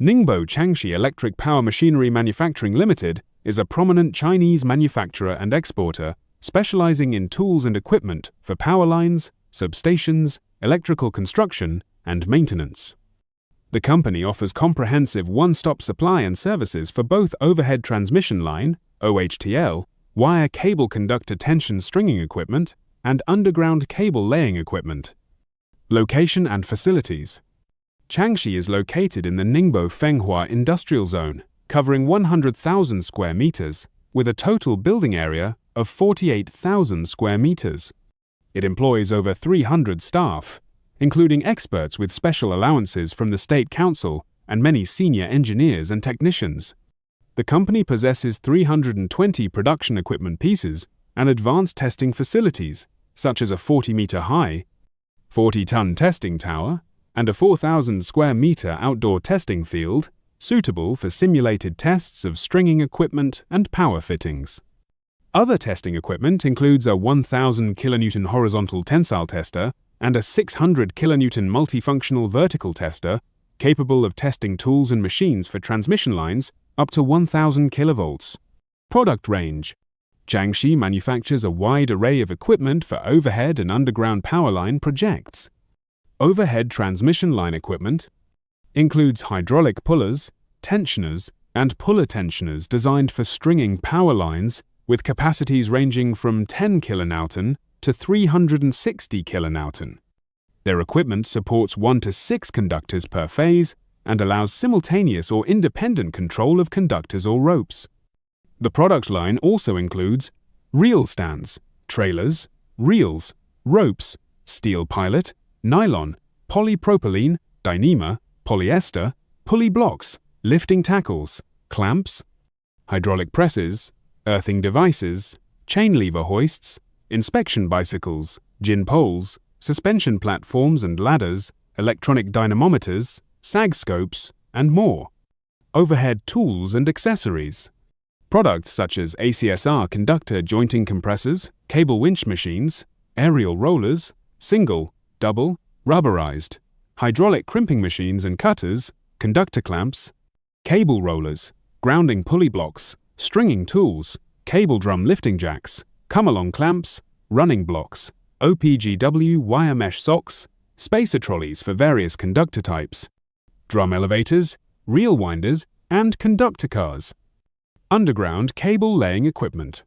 Ningbo Changshi Electric Power Machinery Manufacturing Limited is a prominent Chinese manufacturer and exporter specializing in tools and equipment for power lines, substations, electrical construction, and maintenance. The company offers comprehensive one-stop supply and services for both overhead transmission line (OHTL), wire cable conductor tension stringing equipment, and underground cable laying equipment. Location and facilities. Changshi is located in the Ningbo Fenghua Industrial Zone, covering 100,000 square meters, with a total building area of 48,000 square meters. It employs over 300 staff, including experts with special allowances from the State Council and many senior engineers and technicians. The company possesses 320 production equipment pieces and advanced testing facilities, such as a 40-meter-high, 40-ton testing tower, and a 4,000 square meter outdoor testing field, suitable for simulated tests of stringing equipment and power fittings. Other testing equipment includes a 1,000 kilonewton horizontal tensile tester and a 600 kilonewton multifunctional vertical tester, capable of testing tools and machines for transmission lines up to 1,000 kilovolts. Product range. Changshi manufactures a wide array of equipment for overhead and underground power line projects. Overhead transmission line equipment includes hydraulic pullers, tensioners, and puller tensioners designed for stringing power lines with capacities ranging from 10 kilonewton to 360 kilonewton. Their equipment supports 1 to 6 conductors per phase and allows simultaneous or independent control of conductors or ropes. The product line also includes reel stands, trailers, reels, ropes, steel pilot, nylon, polypropylene, Dyneema, polyester, pulley blocks, lifting tackles, clamps, hydraulic presses, earthing devices, chain lever hoists, inspection bicycles, gin poles, suspension platforms and ladders, electronic dynamometers, sag scopes, and more. Overhead tools and accessories. Products such as ACSR conductor jointing compressors, cable winch machines, aerial rollers, single, double, rubberized, hydraulic crimping machines and cutters, conductor clamps, cable rollers, grounding pulley blocks, stringing tools, cable drum lifting jacks, come-along clamps, running blocks, OPGW wire mesh socks, spacer trolleys for various conductor types, drum elevators, reel winders, and conductor cars. Underground cable laying equipment.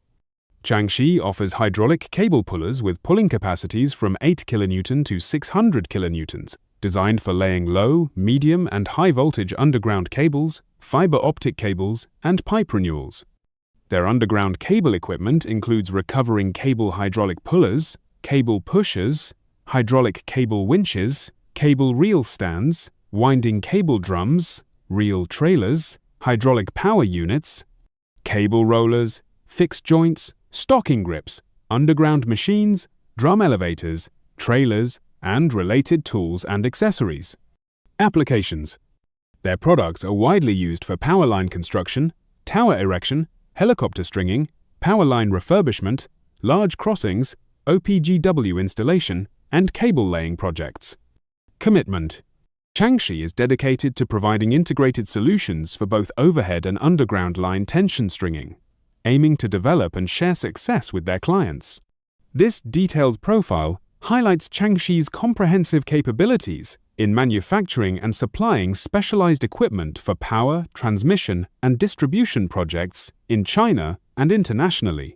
Changshi offers hydraulic cable pullers with pulling capacities from 8 kilonewton to 600 kilonewtons, designed for laying low, medium, and high voltage underground cables, fiber optic cables, and pipe renewals. Their underground cable equipment includes recovering cable hydraulic pullers, cable pushers, hydraulic cable winches, cable reel stands, winding cable drums, reel trailers, hydraulic power units, cable rollers, fixed joints, stocking grips, underground machines, drum elevators, trailers, and related tools and accessories. Applications. Their products are widely used for power line construction, tower erection, helicopter stringing, power line refurbishment, large crossings, OPGW installation, and cable laying projects. Commitment. Changshi is dedicated to providing integrated solutions for both overhead and underground line tension stringing, aiming to develop and share success with their clients. This detailed profile highlights Changshi's comprehensive capabilities in manufacturing and supplying specialized equipment for power, transmission, and distribution projects in China and internationally.